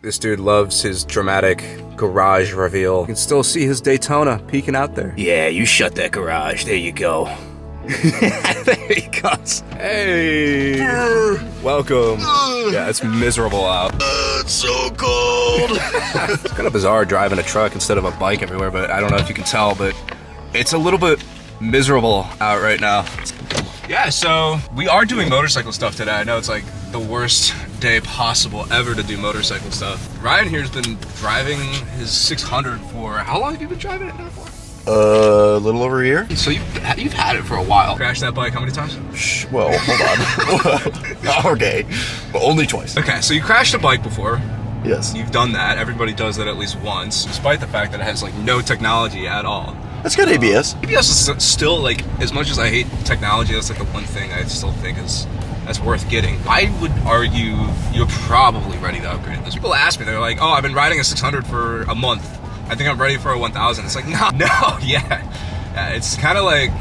This dude loves his dramatic garage reveal. You can still see his Daytona peeking out there. Yeah, you shut that garage. There you go. There he goes. Hey! Welcome. Yeah, it's miserable out. It's so cold. It's kind of bizarre driving a truck instead of a bike everywhere, but I don't know if you can tell, but it's a little bit miserable out right now. Yeah, so we are doing motorcycle stuff today. I know it's like the worst day possible ever to do motorcycle stuff. Ryan here's been driving his 600 for, how long have you been driving it now for? A little over a year. So you've had it for a while. Crashed that bike how many times? Well, hold on. Okay, but only twice. Okay, so you crashed a bike before. Yes. You've done that. Everybody does that at least once, despite the fact that it has like no technology at all. That's good ABS. ABS is still like, as much as I hate technology, that's like the one thing I still think is that's worth getting. I would argue you're probably ready to upgrade this. People ask me, they're like, oh, I've been riding a 600 for a month. I think I'm ready for a 1000. It's like, no, yeah. It's kind of like,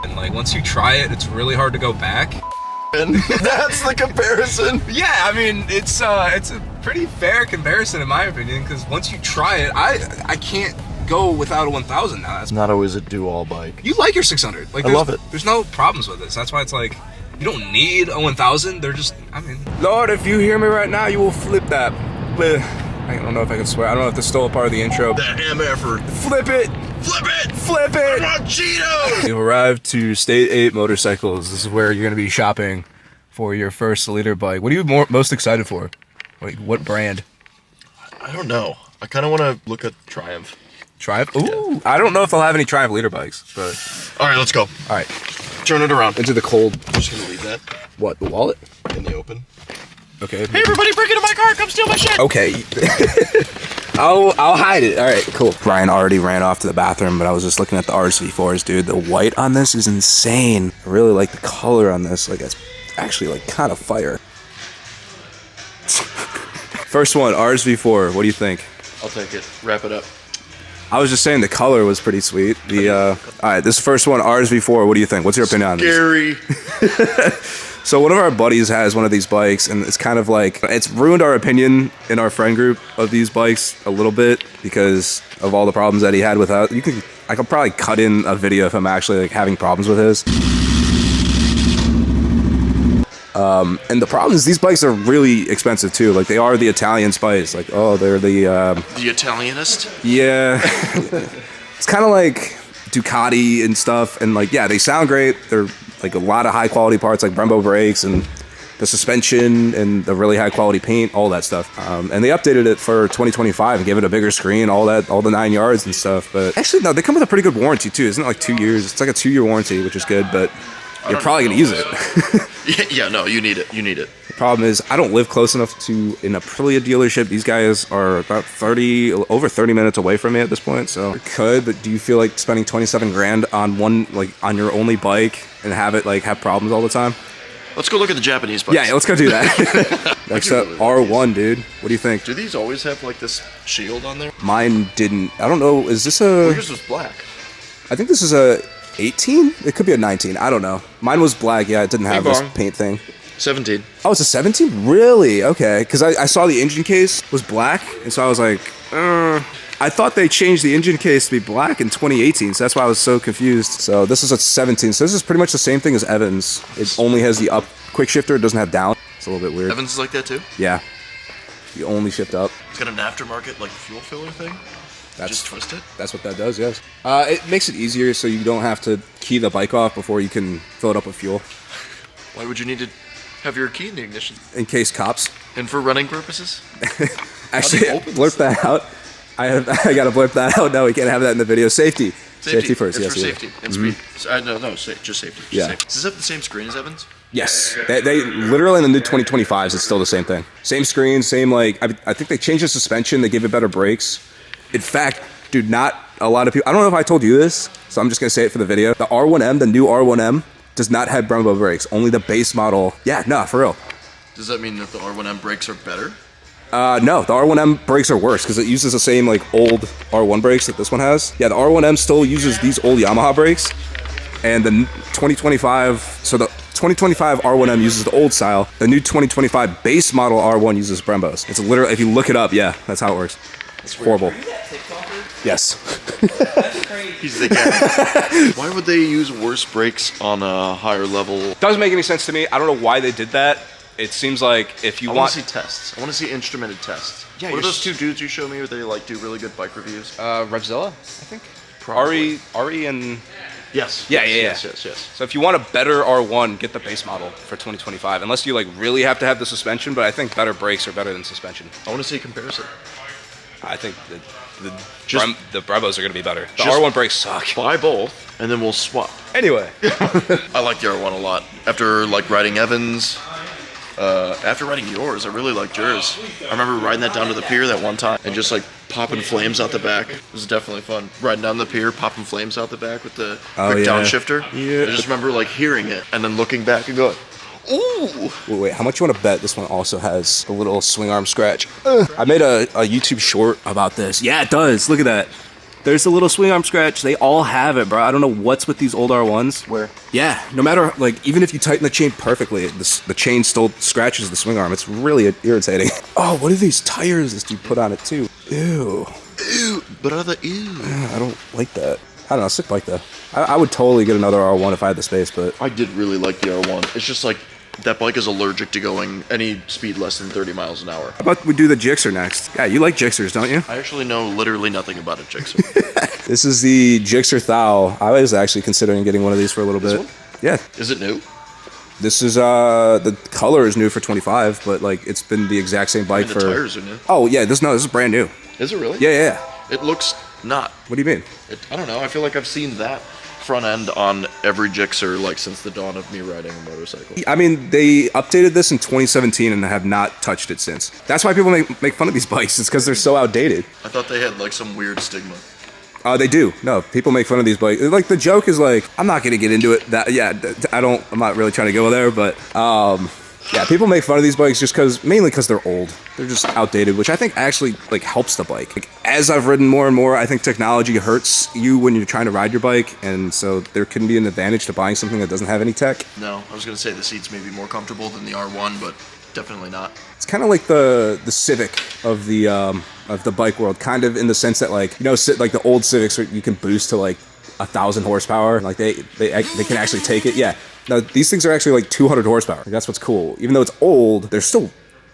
and like once you try it, it's really hard to go back. And that's the comparison. Yeah, I mean, it's a pretty fair comparison in my opinion, because once you try it, I can't go without a 1000 now. It's not always a do-all bike. You like your 600. Like, I love it. There's no problems with this. That's why it's like, you don't need a 1000. They're just, I mean. Lord, if you hear me right now, you will flip that. I don't know if I can swear. I don't know if this is still a part of the intro. That MF'er. Flip it. Flip it. Flip it. I want Cheetos. You've arrived to State 8 Motorcycles. This is where you're going to be shopping for your first liter bike. What are you most excited for? Like, what brand? I don't know. I kind of want to look at Triumph. Triumph? Ooh. Yeah. I don't know if they'll have any Triumph liter bikes, but. All right, let's go. All right. Turn it around. Into the cold. I'm just going to leave that What, the wallet? in the open. Okay. Hey, everybody, break into my car. Come steal my shit. Okay. I'll hide it. All right, cool. Ryan already ran off to the bathroom, but I was just looking at the RSV4s, dude. The white on this is insane. I really like the color on this. Like, it's actually like kind of fire. First one, RSV4. What do you think? I'll take it. Wrap it up. I was just saying the color was pretty sweet. All right, this first one, RSV4. What do you think? What's your opinion on this? Scary. So one of our buddies has one of these bikes, and it's kind of like, it's ruined our opinion in our friend group of these bikes a little bit because of all the problems that he had with that. I could probably cut in a video of him actually like having problems with his. And the problem is these bikes are really expensive too. Like, they are the Italian spice. Like, oh, they're the Italianist? Yeah. It's kind of like Ducati and stuff, and like, yeah, they sound great. They're like a lot of high quality parts, like Brembo brakes and the suspension and the really high quality paint, all that stuff. And they updated it for 2025 and gave it a bigger screen, all the 9 yards and stuff. But actually, no, they come with a pretty good warranty too. Isn't it like 2 years? It's like a 2-year warranty, which is good, but you're probably gonna use it. Yeah, no, you need it. You need it. The problem is, I don't live close enough to an Aprilia dealership. These guys are about over 30 minutes away from me at this point, so I could, but do you feel like spending 27 grand on one, like on your only bike and have it like have problems all the time? Let's go look at the Japanese bikes. Yeah, let's go do that. Next up, R1, dude. What do you think? Do these always have like this shield on there? Mine didn't. I don't know. Is this a... Well, yours was black. I think this is a 18? It could be a 19. I don't know. Mine was black. Yeah, it didn't have this paint thing. 17. Oh, it's a 17? Really? Okay. Because I saw the engine case was black, and so I was like, I thought they changed the engine case to be black in 2018, so that's why I was so confused. So this is a 17. So this is pretty much the same thing as Evans. It only has the up quick shifter. It doesn't have down. It's a little bit weird. Evans is like that too? Yeah. You only shift up. It's got an aftermarket like fuel filler thing? Just twist it? That's what that does, yes. It makes it easier so you don't have to key the bike off before you can fill it up with fuel. Why would you need to have your key in the ignition? In case cops. And for running purposes? Actually, blurp that out. I gotta blurp that out. No, we can't have that in the video. Safety first. It's yes, for safety and speed. Just safety. Yeah. Safety. Does this have the same screen as Evans? Yes. They literally in the new 2025s, it's still the same thing. Same screen, same like. I think they changed the suspension. They gave it better brakes. In fact, dude, not a lot of people. I don't know if I told you this, so I'm just gonna say it for the video. The R1M, the new R1M, does not have Brembo brakes. Only the base model. Yeah, no, for real. Does that mean that the R1M brakes are better? No, the R1M brakes are worse because it uses the same like old R1 brakes that this one has. Yeah, the R1M still uses these old Yamaha brakes, and the 2025, so the 2025 R1M uses the old style. The new 2025 base model R1 uses Brembos. It's literally, if you look it up, yeah, that's how it works. It's horrible. Yes. He's the guy. Why would they use worse brakes on a higher level? Doesn't make any sense to me. I don't know why they did that. It seems like if you I want to see tests. I want to see instrumented tests. Yeah, what are those two dudes you showed me where they like do really good bike reviews? Revzilla, I think. Probably. Ari and Yes. Yeah. Yes. So if you want a better R1, get the base model for 2025. Unless you like really have to have the suspension, but I think better brakes are better than suspension. I want to see a comparison. I think the Brembos are going to be better. The Just R1 brakes suck. Buy both, and then we'll swap. Anyway. I like the R1 a lot. After like riding Evans, after riding yours, I really liked yours. I remember riding that down to the pier that one time and just like popping flames out the back. It was definitely fun. Riding down the pier, popping flames out the back with the quick downshifter. Yeah. I just remember like hearing it and then looking back and going, ooh. Wait, how much you want to bet this one also has a little swing arm scratch? I made a YouTube short about this. Yeah, it does. Look at that. There's a little swing arm scratch. They all have it, bro. I don't know what's with these old R1s. Where? Yeah, no matter, like, even if you tighten the chain perfectly, the chain still scratches the swing arm. It's really irritating. Oh, what are these tires this dude put on it, too? Ew. Ew. But are the ew? I don't like that. I don't know, sick bike, though. I would totally get another R1 if I had the space, but... I did really like the R1. It's just like... That bike is allergic to going any speed less than 30 miles an hour. How about we do the Gixxer next? Yeah, you like Gixxers, don't you? I actually know literally nothing about a Gixxer. This is the Gixxer Thou. I was actually considering getting one of these for a little bit. One? Yeah. Is it new? This is, the color is new for 25, but, like, it's been the exact same bike the for... tires are new. Oh, yeah, this is brand new. Is it really? Yeah. It looks not. What do you mean? I don't know. I feel like I've seen that front end on every Gixxer like since the dawn of me riding a motorcycle. I mean, they updated this in 2017 and have not touched it since. That's why people make fun of these bikes. It's because they're so outdated. I thought they had like some weird stigma. They do. No, people make fun of these bikes. Like, the joke is like, I'm not gonna get into it. I'm not really trying to go there, but yeah, people make fun of these bikes just mainly because they're old. They're just outdated, which I think actually like helps the bike. Like, as I've ridden more and more, I think technology hurts you when you're trying to ride your bike, and so there can be an advantage to buying something that doesn't have any tech. No, I was gonna say the seats may be more comfortable than the R1, but definitely not. It's kind of like the Civic of the bike world, kind of in the sense that, like, you know, like the old Civics where you can boost to like 1,000 horsepower. Like they can actually take it. Yeah. Now these things are actually like 200 horsepower. Like, that's what's cool. Even though it's old, they're still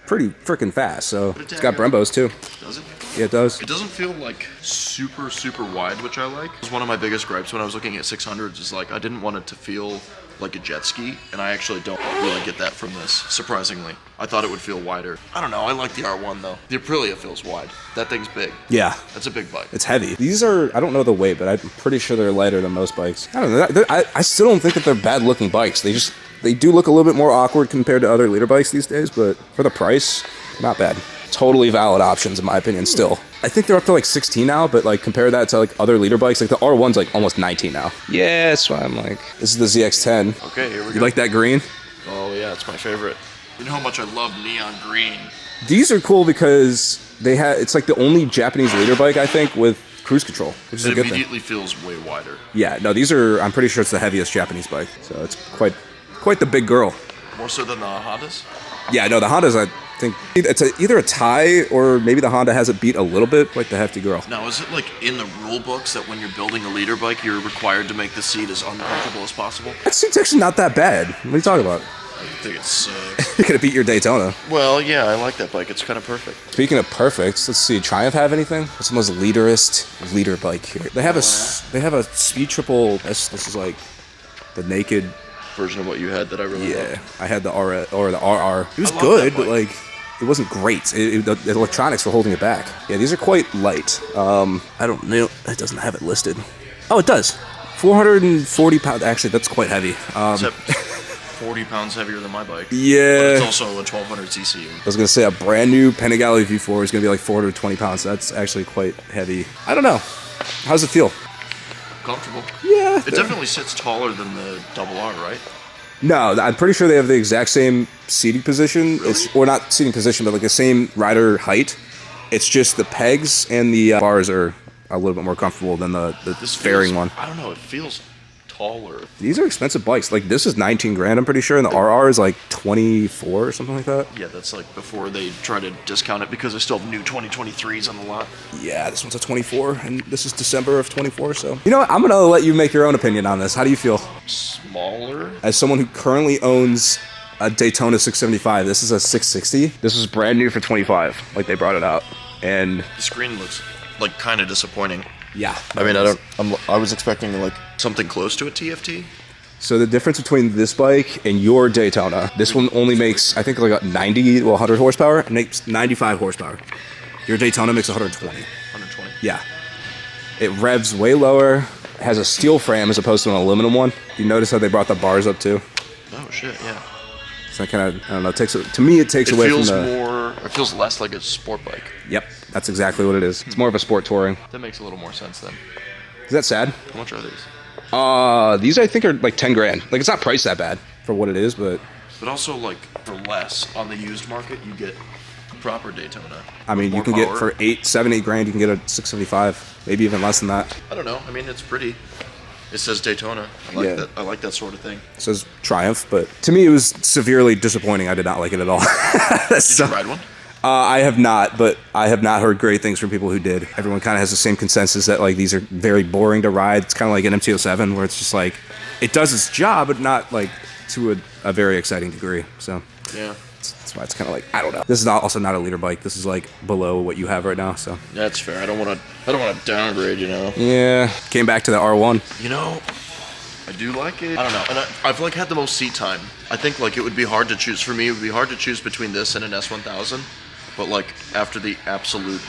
pretty freaking fast. So it's got Brembos too. Does it? Yeah, it does. It doesn't feel like super wide, which I like. It's one of my biggest gripes when I was looking at 600s is like I didn't want it to feel like a jet ski, and I actually don't really get that from this, surprisingly. I thought it would feel wider. I don't know, I like the R1 though. The Aprilia feels wide. That thing's big. Yeah. That's a big bike. It's heavy. These are, I don't know the weight, but I'm pretty sure they're lighter than most bikes. I don't know, I still don't think that they're bad looking bikes. They do look a little bit more awkward compared to other leader bikes these days, but for the price, not bad. Totally valid options in my opinion still. I think they're up to like 16 now, but like compare that to like other leader bikes, like the R1's like almost 19 now. Yeah, that's why I'm like, this is the ZX-10. Okay, here we go. You like that green? Oh yeah, it's my favorite. You know how much I love neon green. These are cool because it's like the only Japanese leader bike, I think, with cruise control, which is a good thing. It immediately feels way wider. Yeah, no, I'm pretty sure it's the heaviest Japanese bike, so it's quite the big girl. More so than the Hondas? Yeah, no, the Hondas, I think it's either a tie or maybe the Honda has it beat a little bit, like the hefty girl. Now, is it like in the rule books that when you're building a leader bike, you're required to make the seat as uncomfortable as possible? That seat's actually not that bad. What are you talking about? I think it sucks. You're gonna beat your Daytona. Well, yeah, I like that bike. It's kind of perfect. Speaking of perfect, let's see. Triumph have anything? What's the most leaderist leader bike here? They have a Speed Triple. This is like the naked version of what you had that I really loved. I had the RR. It was good, but like it wasn't great. The electronics were holding it back. Yeah, these are quite light. I don't know. It doesn't have it listed. Oh, it does. 440 pounds. Actually, that's quite heavy. Except 40 pounds heavier than my bike. Yeah. But it's also a 1200cc. I was going to say a brand new Panigale V4 is going to be like 420 pounds. That's actually quite heavy. I don't know. How's it feel? Comfortable. Yeah. It definitely sits taller than the RR, right? No, I'm pretty sure they have the exact same seating position. Really? Or not seating position, but like the same rider height. It's just the pegs and the bars are a little bit more comfortable than the fairing one. I don't know, it feels taller. These are expensive bikes. Like, this is 19 grand, I'm pretty sure, and the RR is like 24 or something like that. Yeah, that's like before they try to discount it because they still have new 2023s on the lot. Yeah, this one's a 24, and this is December of 24, so. You know what? I'm going to let you make your own opinion on this. How do you feel? Smaller? As someone who currently owns a Daytona 675, this is a 660. This is brand new for 25, like they brought it out. And the screen looks like kind of disappointing. yeah. I mean, I was expecting like something close to a TFT. So the difference between this bike and your Daytona, this one only makes, I think, like 90, 100 horsepower. It makes 95 horsepower. Your Daytona makes 120. 120? Yeah. It revs way lower, has a steel frame as opposed to an aluminum one. You notice how they brought the bars up too? Oh, shit, yeah. So that kind of, I don't know, to me it takes away from the... It feels less like a sport bike. Yep, that's exactly what it is. It's more of a sport touring. That makes a little more sense then. Is that sad? How much are these? These I think are like 10 grand. Like, it's not priced that bad for what it is, but... But also, like, for less on the used market, you get proper Daytona. I mean, you can get for 7, 8 grand, you can get a 675, maybe even less than that. I don't know. I mean, it's pretty. It says Daytona. I like that. I like that sort of thing. It says Triumph, but to me it was severely disappointing. I did not like it at all. Did you ride one? I have not, but I have not heard great things from people who did. Everyone kind of has the same consensus that like these are very boring to ride. It's kind of like an MT-07 where it's just like it does its job, but not like to a very exciting degree. So yeah. That's why it's kind of like, I don't know. This is also not a leader bike. This is like below what you have right now. So that's fair. I don't want to downgrade. You know. Yeah. Came back to the R1. You know, I do like it. I don't know. And I've like had the most seat time. I think like it would be hard to choose for me. It would be hard to choose between this and an S1000. But like after the absolute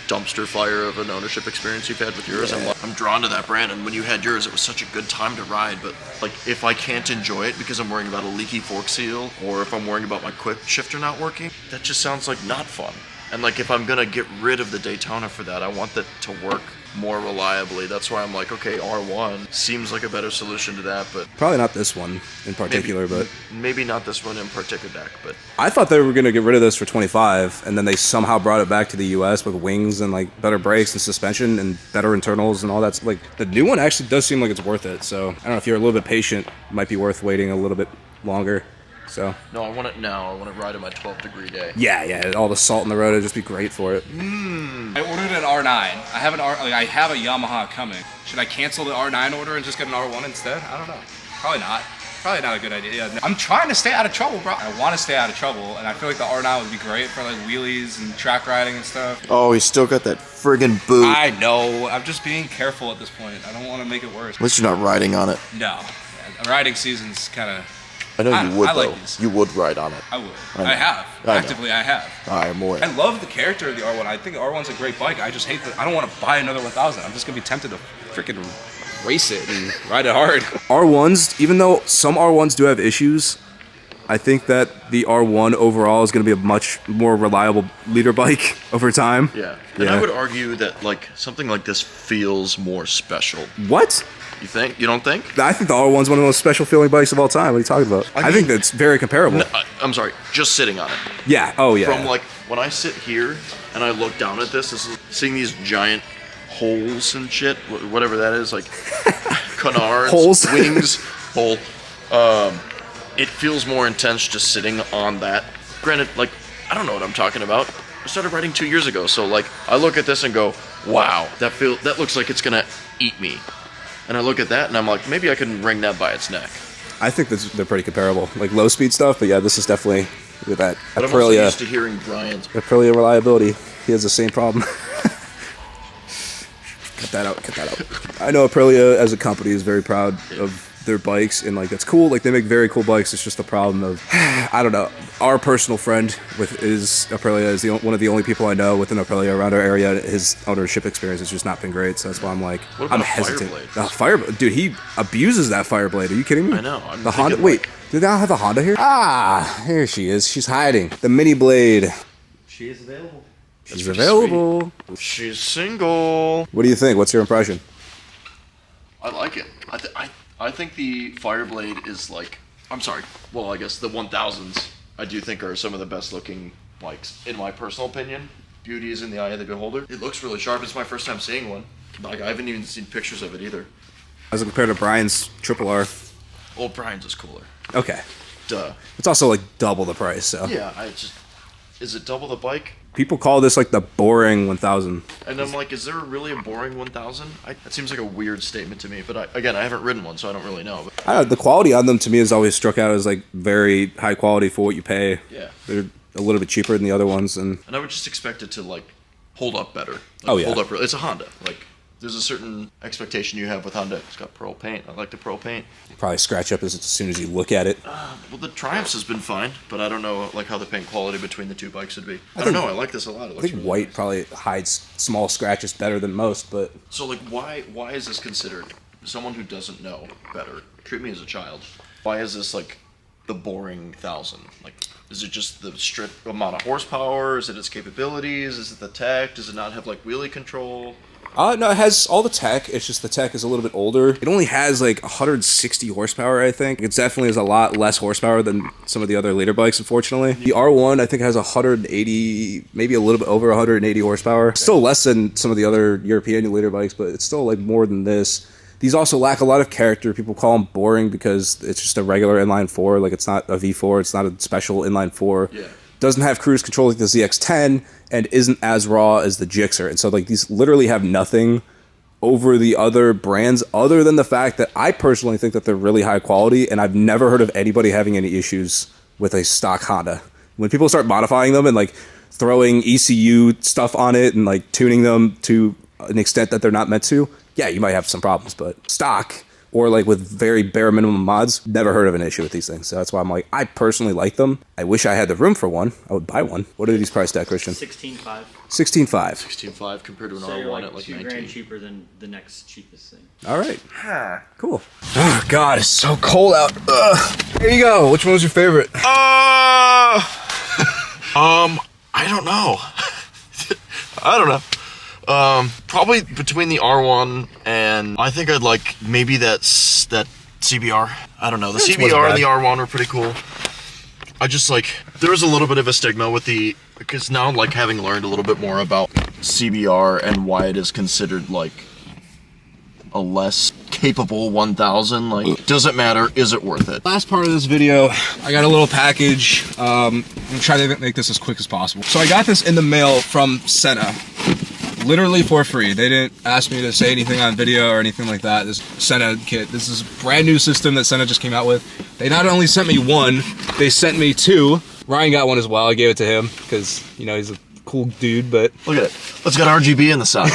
dumpster fire of an ownership experience you've had with yours, I'm drawn to that brand. And when you had yours, it was such a good time to ride. But like if I can't enjoy it because I'm worrying about a leaky fork seal, or if I'm worrying about my quick shifter not working, that just sounds like not fun. And like if I'm gonna get rid of the Daytona for that, I want that to work more reliably. That's why I'm like, okay, R1 seems like a better solution to that, but probably not this one in particular, but maybe not this one in particular. But I thought they were gonna get rid of this for 25, and then they somehow brought it back to the US with wings and like better brakes and suspension and better internals and all that. Like the new one actually does seem like it's worth it. So I don't know if you're a little bit patient, it might be worth waiting a little bit longer. So no, I want it now. I want to ride on my 12-degree day. Yeah, all the salt in the road would just be great for it. I ordered an R9. I have I have a Yamaha coming. Should I cancel the R9 order and just get an R1 instead? I don't know. Probably not. Probably not a good idea. Yeah, I'm trying to stay out of trouble, bro. I want to stay out of trouble, and I feel like the R9 would be great for like wheelies and track riding and stuff. Oh, he's still got that friggin' boot. I know. I'm just being careful at this point. I don't want to make it worse. At least you're not riding on it. No. Riding season's kind of... I know you would, though. Like these. You would ride on it. I would. I have. Actively, I have. I'm aware. I love the character of the R1. I think the R1's a great bike. I just hate that I don't want to buy another 1000. I'm just going to be tempted to freaking race it and ride it hard. R1s, even though some R1s do have issues, I think that the R1 overall is going to be a much more reliable leader bike over time. Yeah. And I would argue that like something like this feels more special. What? You think? You don't think? I think the R1's one of the most special feeling bikes of all time. What are you talking about? I think that's very comparable. No, I'm sorry, just sitting on it. Yeah. Oh, yeah. From like when I sit here and I look down at this is seeing these giant holes and shit, whatever that is, like canards, holes, wings, hole. It feels more intense just sitting on that. Granted, like I don't know what I'm talking about. I started riding 2 years ago, so like I look at this and go, wow, that looks like it's gonna eat me. And I look at that and I'm like, maybe I can wring that by its neck. I think they're pretty comparable, like low speed stuff. But yeah, this is definitely with that But I'm also used to hearing Brian's. Aprilia reliability. He has the same problem. Cut that out. I know Aprilia as a company is very proud of their bikes, and like that's cool. Like they make very cool bikes. It's just the problem of I don't know. Our personal friend is Aprilia is one of the only people I know with an Aprilia around our area. His ownership experience has just not been great, so that's why I'm like what about I'm hesitant. Fireblade? Dude, he abuses that Fireblade. Are you kidding me? I know. The Honda. Wait, do they not have the Honda here? Ah, here she is. She's hiding. The Mini Blade. She is available. She's available. Sweet. She's single. What do you think? What's your impression? I like it. I think the Fireblade is like, I'm sorry, well, I guess the 1000s I do think are some of the best looking bikes, in my personal opinion. Beauty is in the eye of the beholder. It looks really sharp. It's my first time seeing one. Like, I haven't even seen pictures of it either. As compared to Brian's Triple R. Old Brian's is cooler. Okay. Duh. It's also like double the price, so. Yeah, is it double the bike? People call this like the boring 1000. And I'm like, is there really a boring 1000? That seems like a weird statement to me, but I haven't ridden one, so I don't really know. But I don't know, the quality on them to me has always struck out as like very high quality for what you pay. yeah. They're a little bit cheaper than the other ones, and And I would just expect it to like hold up better. Like, Oh, yeah. Hold up. It's a Honda. Like, there's a certain expectation you have with Honda. It's got pearl paint. I like the pearl paint. probably scratch up as soon as you look at it. Well, the Triumphs has been fine, but I don't know like how the paint quality between the two bikes would be. I don't know. I like this a lot. It I looks think really white nice. probably hides small scratches better than most, but So like, why is this considered someone who doesn't know better? Treat me as a child. Why is this like the boring 1000? Like, is it just the strict amount of horsepower? Is it its capabilities? Is it the tech? Does it not have like wheelie control? no, it has all the tech. It's just the tech is a little bit older. It only has like 160 horsepower, I think. It definitely is a lot less horsepower than some of the other later bikes, unfortunately. The R1, I think, has 180, maybe a little bit over 180 horsepower. Still less than some of the other European later bikes, but it's still like more than this. These also lack a lot of character. People call them boring because it's just a regular inline 4. Like, it's not a V4. It's not a special inline 4. Yeah. Doesn't have cruise control like the ZX-10 and isn't as raw as the Gixxer. And so like these literally have nothing over the other brands other than the fact that I personally think that they're really high quality, and I've never heard of anybody having any issues with a stock Honda. When people start modifying them and like throwing ECU stuff on it and like tuning them to an extent that they're not meant to, yeah, you might have some problems, but stock or like with very bare minimum mods, never heard of an issue with these things. So that's why I'm like, I personally like them. I wish I had the room for one. I would buy one. What are these priced at, Christian? 16.5. 16.5. 16.5 compared to an So R1 you're like at like 2 19. grand cheaper than the next cheapest thing. All right. Cool. Oh, God, it's so cold out. Here you go. Which one was your favorite? I don't know. I don't know. Probably between the R1 and I think I'd like maybe that CBR. I don't know. The Wasn't CBR and bad. the R1 were pretty cool. I just like, there was a little bit of a stigma with because now like having learned a little bit more about CBR and why it is considered like a less capable 1000, like, does it matter? Is it worth it? Last part of this video, I got a little package. I'm gonna try to make this as quick as possible. So I got this in the mail from Senna, literally for free. They didn't ask me to say anything on video or anything like that. This Senna kit, this is a brand new system that Senna just came out with. They not only sent me one, they sent me two. Ryan got one as well. I gave it to him because, you know, he's a cool dude, but Look at it. It's got RGB in the side.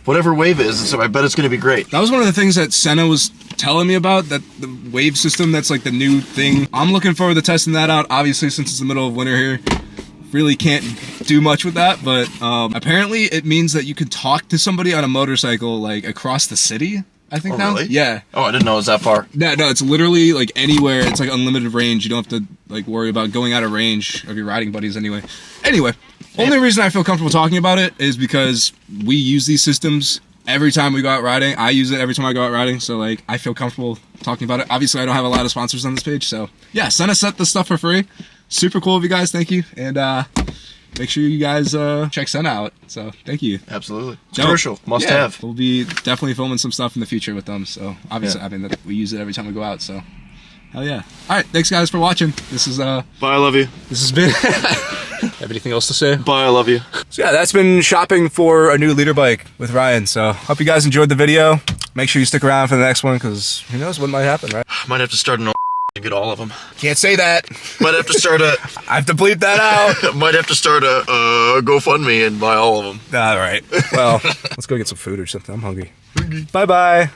Whatever wave is, so I bet it's gonna be great. that was one of the things that Senna was telling me about, that the wave system, that's like the new thing. I'm looking forward to testing that out, obviously, since it's the middle of winter here. Really can't do much with that, but apparently it means that you can talk to somebody on a motorcycle like across the city, I think. Oh, now. really? Yeah. Oh, I didn't know it was that far. No, it's literally like anywhere. It's like unlimited range. You don't have to like worry about going out of range of your riding buddies anyway. Anyway, only reason I feel comfortable talking about it is because we use these systems every time we go out riding. I use it every time I go out riding, so like I feel comfortable talking about it. Obviously, I don't have a lot of sponsors on this page, so yeah, Senna sent this stuff for free. Super cool of you guys, thank you. And make sure you guys check Senna out. So thank you. Absolutely. It's Dope. crucial. Must Yeah, have. We'll be definitely filming some stuff in the future with them. So obviously, Yeah. I mean, we use it every time we go out. So hell yeah. All right, thanks guys for watching. This is Bye, I love you. this has been. Have anything else to say? Bye, I love you. So yeah, that's been shopping for a new leader bike with Ryan. So hope you guys enjoyed the video. Make sure you stick around for the next one because who knows what might happen, right? Might have to start an and get all of them. Can't say that. Might have to start a. I have to bleep that out. Might have to start a GoFundMe and buy all of them. All right. Well, let's go get some food or something. I'm hungry. Bye bye.